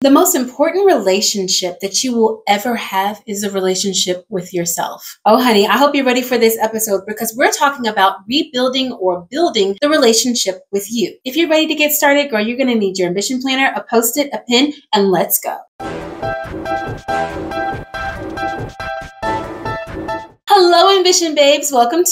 The most important relationship that you will ever have is a relationship with yourself. Oh, honey, I hope you're ready for this episode because we're talking about rebuilding or building the relationship with you. If you're ready to get started, girl, you're going to need your ambition planner, a Post-it, a pen, and let's go. Hello, Ambition Babes. Welcome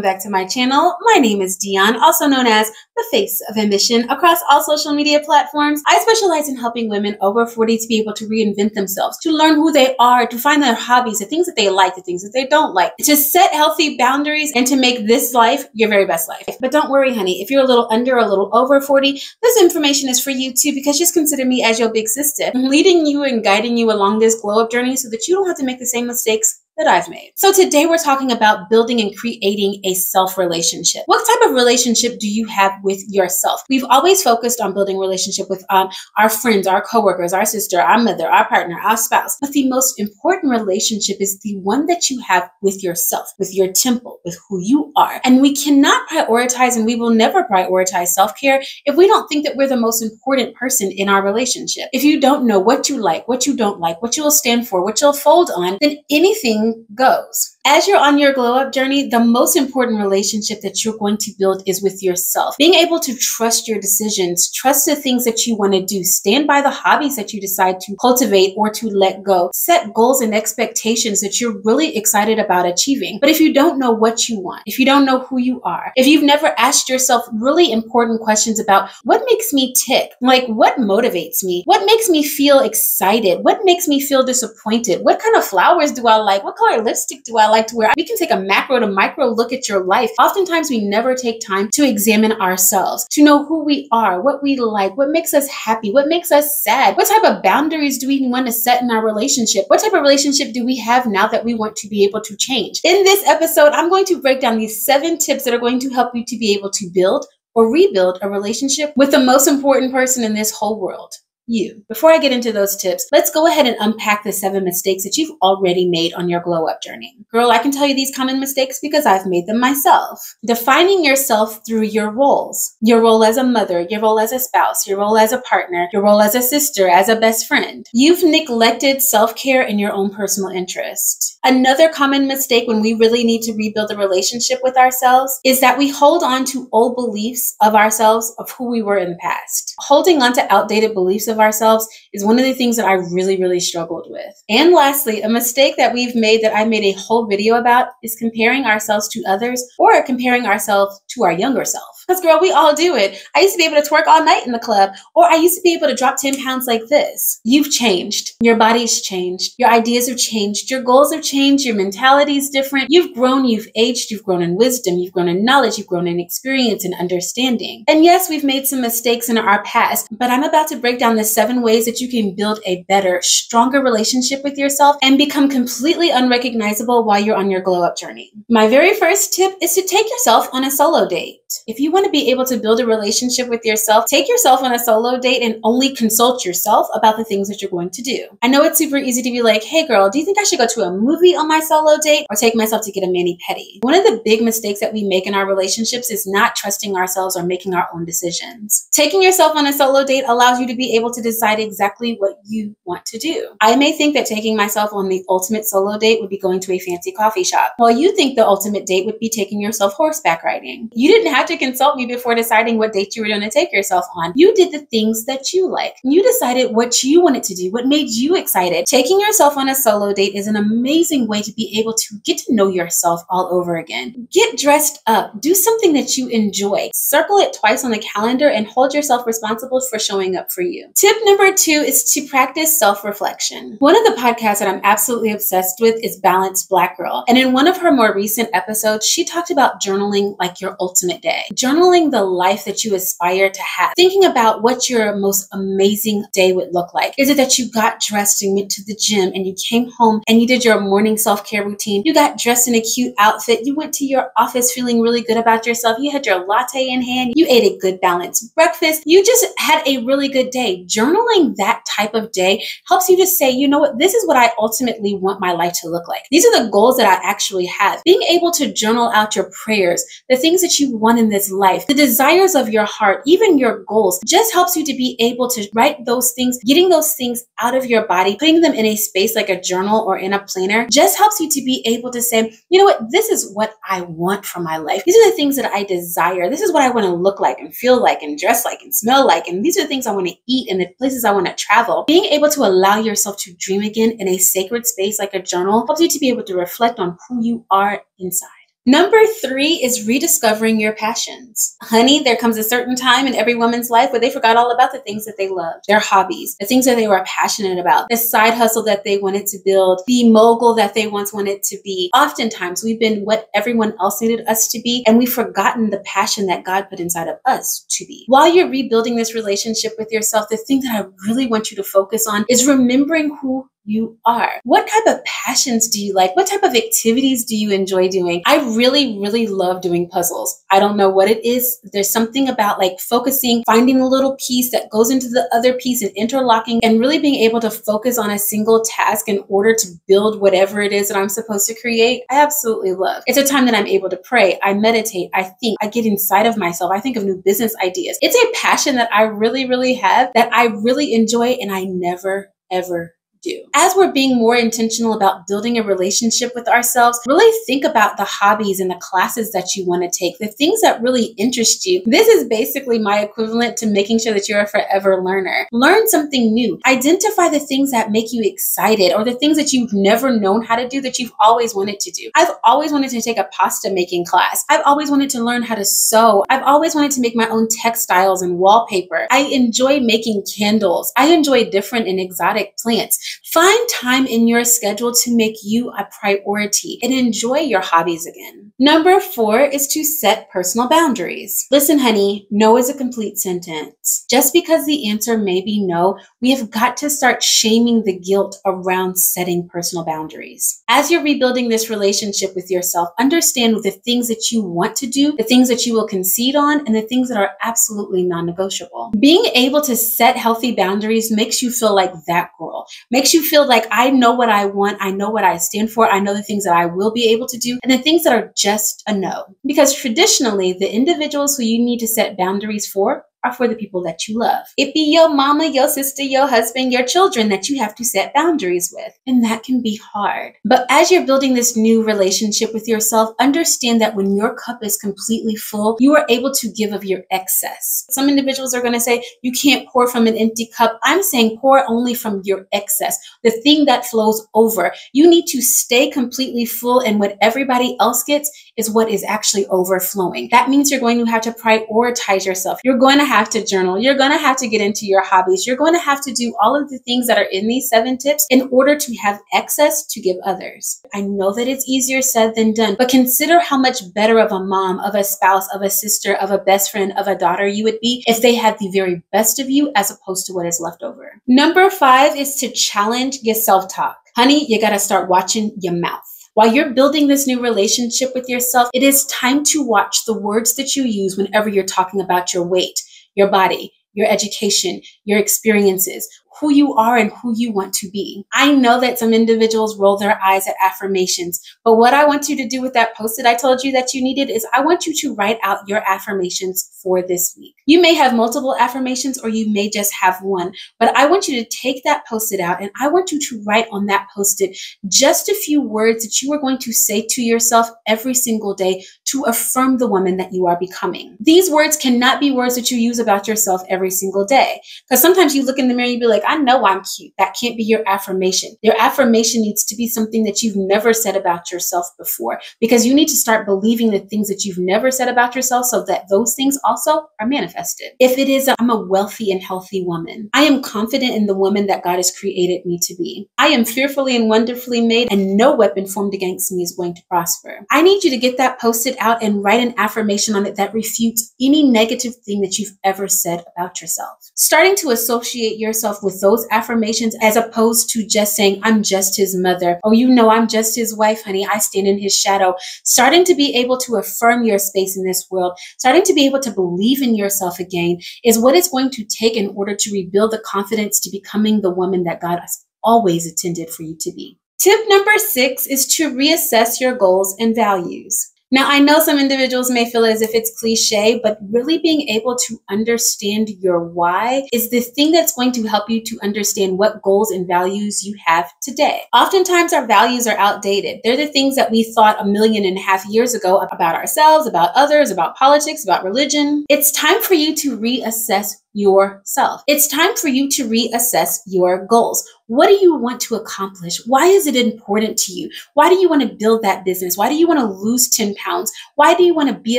back to my channel. My name is Dion, also known as the Face of Ambition across all social media platforms. I specialize in helping women over 40 to be able to reinvent themselves, to learn who they are, to find their hobbies, the things that they like, the things that they don't like, to set healthy boundaries and to make this life your very best life. But don't worry, honey, if you're a little under or a little over 40, this information is for you too, because just consider me as your big sister, leading you and guiding you along this glow up journey so that you don't have to make the same mistakes that I've made. So today we're talking about building and creating a self relationship. What type of relationship do you have with yourself? We've always focused on building relationship with our friends, our coworkers, our sister, our mother, our partner, our spouse. But the most important relationship is the one that you have with yourself, with your temple, with who you are. And we cannot prioritize, and we will never prioritize self-care if we don't think that we're the most important person in our relationship. If you don't know what you like, what you don't like, what you will stand for, what you'll fold on, then anything goes. As you're on your glow up journey, the most important relationship that you're going to build is with yourself. Being able to trust your decisions, trust the things that you want to do, stand by the hobbies that you decide to cultivate or to let go, set goals and expectations that you're really excited about achieving. But if you don't know what you want, if you don't know who you are, if you've never asked yourself really important questions about what makes me tick, like what motivates me, what makes me feel excited, what makes me feel disappointed, what kind of flowers do I like, what color lipstick do I like to wear? We can take a macro to micro look at your life. Oftentimes we never take time to examine ourselves, to know who we are, what we like, what makes us happy, what makes us sad, what type of boundaries do we want to set in our relationship, what type of relationship do we have now that we want to be able to change. In this episode, I'm going to break down these 7 tips that are going to help you to be able to build or rebuild a relationship with the most important person in this whole world. You. Before I get into those tips, let's go ahead and unpack the 7 mistakes that you've already made on your glow up journey. Girl, I can tell you these common mistakes because I've made them myself. Defining yourself through your roles. Your role as a mother, your role as a spouse, your role as a partner, your role as a sister, as a best friend. You've neglected self-care and your own personal interest. Another common mistake when we really need to rebuild a relationship with ourselves is that we hold on to old beliefs of ourselves, of who we were in the past. Holding on to outdated beliefs of ourselves is one of the things that I really struggled with. And lastly, a mistake that we've made that I made a whole video about is comparing ourselves to others or comparing ourselves to our younger self. Because girl, we all do it. I used to be able to twerk all night in the club, or I used to be able to drop 10 pounds like this. You've changed. Your body's changed. Your ideas have changed. Your goals have changed. Your mentality is different. You've grown, you've aged, you've grown in wisdom, you've grown in knowledge, you've grown in experience and understanding. And yes, we've made some mistakes in our past, but I'm about to break down the 7 ways that you can build a better, stronger relationship with yourself and become completely unrecognizable while you're on your glow up journey. My very first tip is to take yourself on a solo date. If you want to be able to build a relationship with yourself, take yourself on a solo date and only consult yourself about the things that you're going to do. I know it's super easy to be like, hey girl, do you think I should go to a movie on my solo date or take myself to get a mani-pedi? One of the big mistakes that we make in our relationships is not trusting ourselves or making our own decisions. Taking yourself on a solo date allows you to be able to decide exactly what you want to do. I may think that taking myself on the ultimate solo date would be going to a fancy coffee shop, while you think the ultimate date would be taking yourself horseback riding. You didn't have to consult me before deciding what date you were going to take yourself on. You did the things that you like. You decided what you wanted to do, what made you excited. Taking yourself on a solo date is an amazing way to be able to get to know yourself all over again. Get dressed up. Do something that you enjoy. Circle it twice on the calendar and hold yourself responsible for showing up for you. Tip number 2 is to practice self-reflection. One of the podcasts that I'm absolutely obsessed with is Balanced Black Girl. And in one of her more recent episodes, she talked about journaling like your ultimate day. Journaling the life that you aspire to have. Thinking about what your most amazing day would look like. Is it that you got dressed and went to the gym and you came home and you did your morning self-care routine? You got dressed in a cute outfit. You went to your office feeling really good about yourself. You had your latte in hand. You ate a good balanced breakfast. You just had a really good day. Journaling that type of day helps you to say, you know what, this is what I ultimately want my life to look like. These are the goals that I actually have. Being able to journal out your prayers, the things that you want on in this life, the desires of your heart, even your goals, just helps you to be able to write those things, getting those things out of your body, putting them in a space like a journal or in a planner, just helps you to be able to say, you know what, this is what I want from my life. These are the things that I desire. This is what I want to look like and feel like and dress like and smell like. And these are the things I want to eat and the places I want to travel. Being able to allow yourself to dream again in a sacred space like a journal helps you to be able to reflect on who you are inside. Number 3 is rediscovering your passions. Honey, there comes a certain time in every woman's life where they forgot all about the things that they loved, their hobbies, the things that they were passionate about, the side hustle that they wanted to build, the mogul that they once wanted to be. Oftentimes, we've been what everyone else needed us to be, and we've forgotten the passion that God put inside of us to be. While you're rebuilding this relationship with yourself, the thing that I really want you to focus on is remembering who you are. What type of passions do you like? What type of activities do you enjoy doing? I really, really love doing puzzles. I don't know what it is. There's something about like focusing, finding a little piece that goes into the other piece and interlocking and really being able to focus on a single task in order to build whatever it is that I'm supposed to create. I absolutely love. It's a time that I'm able to pray. I meditate. I think. I get inside of myself. I think of new business ideas. It's a passion that I really, really have, that I really enjoy, and I never, ever do. As we're being more intentional about building a relationship with ourselves, really think about the hobbies and the classes that you want to take, the things that really interest you. This is basically my equivalent to making sure that you're a forever learner. Learn something new. Identify the things that make you excited or the things that you've never known how to do that you've always wanted to do. I've always wanted to take a pasta making class. I've always wanted to learn how to sew. I've always wanted to make my own textiles and wallpaper. I enjoy making candles. I enjoy different and exotic plants. Find time in your schedule to make you a priority and enjoy your hobbies again. Number 4 is to set personal boundaries. Listen, honey, no is a complete sentence. Just because the answer may be no, we have got to start shaming the guilt around setting personal boundaries. As you're rebuilding this relationship with yourself, understand the things that you want to do, the things that you will concede on, and the things that are absolutely non-negotiable. Being able to set healthy boundaries makes you feel like that girl. Makes you feel like I know what I want, I know what I stand for, I know the things that I will be able to do, and the things that are just a no. Because traditionally, the individuals who you need to set boundaries for are for the people that you love. It be your mama, your sister, your husband, your children that you have to set boundaries with. And that can be hard. But as you're building this new relationship with yourself, understand that when your cup is completely full, you are able to give of your excess. Some individuals are going to say, you can't pour from an empty cup. I'm saying pour only from your excess, the thing that flows over. You need to stay completely full, and what everybody else gets is what is actually overflowing. That means you're going to have to prioritize yourself. You're going to have to journal. You're going to have to get into your hobbies. You're going to have to do all of the things that are in these 7 tips in order to have excess to give others. I know that it's easier said than done, but consider how much better of a mom, of a spouse, of a sister, of a best friend, of a daughter you would be if they had the very best of you as opposed to what is left over. Number 5 is to challenge your self-talk. Honey, you got to start watching your mouth. While you're building this new relationship with yourself, it is time to watch the words that you use whenever you're talking about your weight, your body, your education, your experiences, who you are and who you want to be. I know that some individuals roll their eyes at affirmations, but what I want you to do with that post-it I told you that you needed is I want you to write out your affirmations for this week. You may have multiple affirmations or you may just have one, but I want you to take that post-it out and I want you to write on that post-it just a few words that you are going to say to yourself every single day to affirm the woman that you are becoming. These words cannot be words that you use about yourself every single day, because sometimes you look in the mirror and you be like, I know I'm cute. That can't be your affirmation. Your affirmation needs to be something that you've never said about yourself before, because you need to start believing the things that you've never said about yourself so that those things also are manifested. If it is, I'm a wealthy and healthy woman. I am confident in the woman that God has created me to be. I am fearfully and wonderfully made, and no weapon formed against me is going to prosper. I need you to get that posted out and write an affirmation on it that refutes any negative thing that you've ever said about yourself. Starting to associate yourself with those affirmations as opposed to just saying, I'm just his mother. Oh, you know, I'm just his wife, honey. I stand in his shadow. Starting to be able to affirm your space in this world, starting to be able to believe in yourself again is what it's going to take in order to rebuild the confidence to becoming the woman that God has always intended for you to be. Tip number 6 is to reassess your goals and values. Now, I know some individuals may feel as if it's cliche, but really being able to understand your why is the thing that's going to help you to understand what goals and values you have today. Oftentimes, our values are outdated. They're the things that we thought 1.5 million years ago about ourselves, about others, about politics, about religion. It's time for you to reassess yourself. It's time for you to reassess your goals. What do you want to accomplish? Why is it important to you? Why do you want to build that business? Why do you want to lose 10 pounds? Why do you want to be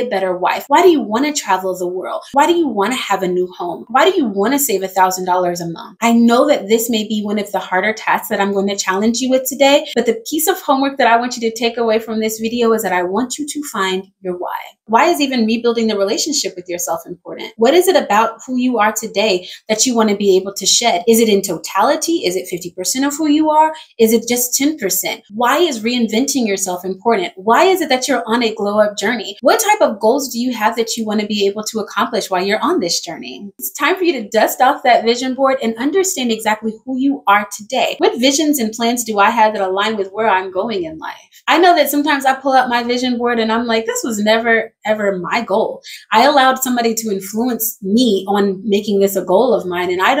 a better wife? Why do you want to travel the world? Why do you want to have a new home? Why do you want to save $1,000 a month? I know that this may be one of the harder tasks that I'm going to challenge you with today, but the piece of homework that I want you to take away from this video is that I want you to find your why. Why is even rebuilding the relationship with yourself important? What is it about who you are today that you want to be able to shed? Is it in totality? Is it 50% of who you are? Is it just 10%? Why is reinventing yourself important? Why is it that you're on a glow up journey? What type of goals do you have that you want to be able to accomplish while you're on this journey? It's time for you to dust off that vision board and understand exactly who you are today. What visions and plans do I have that align with where I'm going in life? I know that sometimes I pull out my vision board and I'm like, this was never, ever my goal. I allowed somebody to influence me on making this a goal of mine, and I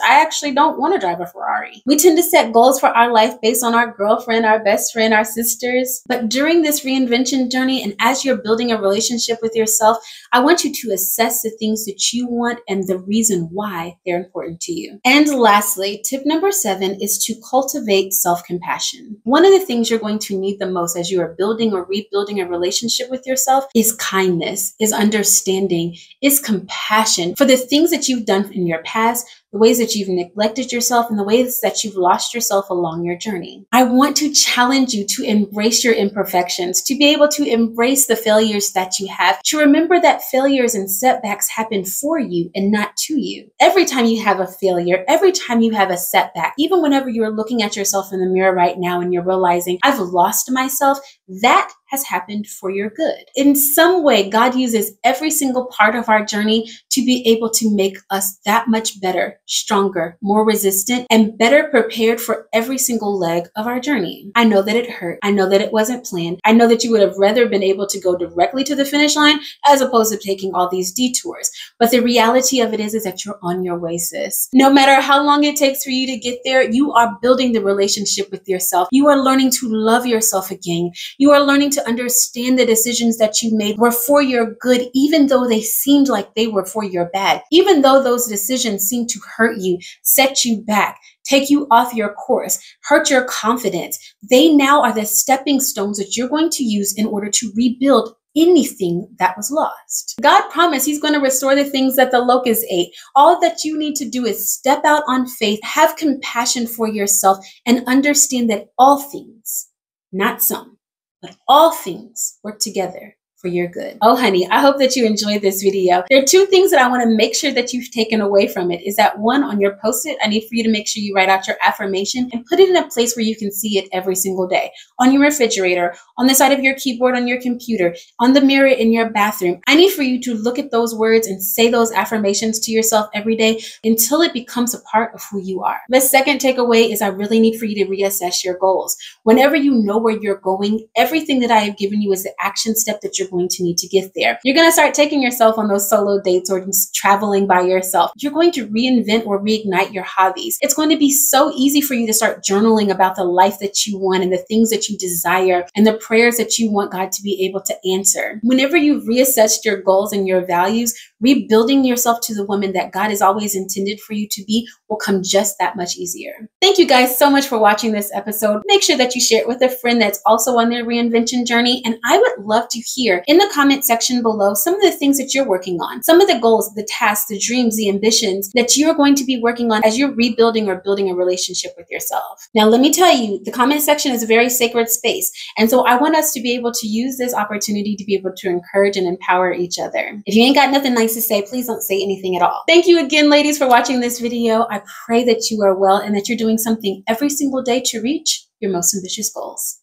actually don't want to drive a Ferrari. We tend to set goals for our life based on our girlfriend, our best friend, our sisters. But during this reinvention journey, and as you're building a relationship with yourself, I want you to assess the things that you want and the reason why they're important to you. And lastly, tip number 7 is to cultivate self-compassion. One of the things you're going to need the most as you are building or rebuilding a relationship with yourself is kindness, is understanding, is compassion for the things that you've done in your past, the ways that you've neglected yourself, and the ways that you've lost yourself along your journey. I want to challenge you to embrace your imperfections, to be able to embrace the failures that you have, to remember that failures and setbacks happen for you and not to you. Every time you have a failure, every time you have a setback, even whenever you're looking at yourself in the mirror right now and you're realizing, I've lost myself, that has happened for your good. In some way, God uses every single part of our journey to be able to make us that much better, stronger, more resistant, and better prepared for every single leg of our journey. I know that it hurt. I know that it wasn't planned. I know that you would have rather been able to go directly to the finish line as opposed to taking all these detours. But the reality of it is that you're on your way, sis. No matter how long it takes for you to get there, you are building the relationship with yourself. You are learning to love yourself again. You are learning to understand the decisions that you made were for your good, even though they seemed like they were for your bad. Even though those decisions seemed to hurt you, set you back, take you off your course, hurt your confidence, they now are the stepping stones that you're going to use in order to rebuild anything that was lost. God promised He's going to restore the things that the locusts ate. All that you need to do is step out on faith, have compassion for yourself, and understand that all things, not some, but all things work together for your good. Oh, honey, I hope that you enjoyed this video. There are 2 things that I want to make sure that you've taken away from it. Is that 1, on your Post-it, I need for you to make sure you write out your affirmation and put it in a place where you can see it every single day. On your refrigerator, on the side of your keyboard, on your computer, on the mirror in your bathroom. I need for you to look at those words and say those affirmations to yourself every day until it becomes a part of who you are. The second takeaway is I really need for you to reassess your goals. Whenever you know where you're going, everything that I have given you is the action step that you're going to need to get there. You're going to start taking yourself on those solo dates or just traveling by yourself. You're going to reinvent or reignite your hobbies. It's going to be so easy for you to start journaling about the life that you want and the things that you desire and the prayers that you want God to be able to answer. Whenever you've reassessed your goals and your values, rebuilding yourself to the woman that God has always intended for you to be will come just that much easier. Thank you guys so much for watching this episode. Make sure that you share it with a friend that's also on their reinvention journey. And I would love to hear in the comment section below some of the things that you're working on, some of the goals, the tasks, the dreams, the ambitions that you're going to be working on as you're rebuilding or building a relationship with yourself. Now, let me tell you, the comment section is a very sacred space. And so I want us to be able to use this opportunity to be able to encourage and empower each other. If you ain't got nothing nice to say, please don't say anything at all. Thank you again, ladies, for watching this video. I pray that you are well and that you're doing something every single day to reach your most ambitious goals.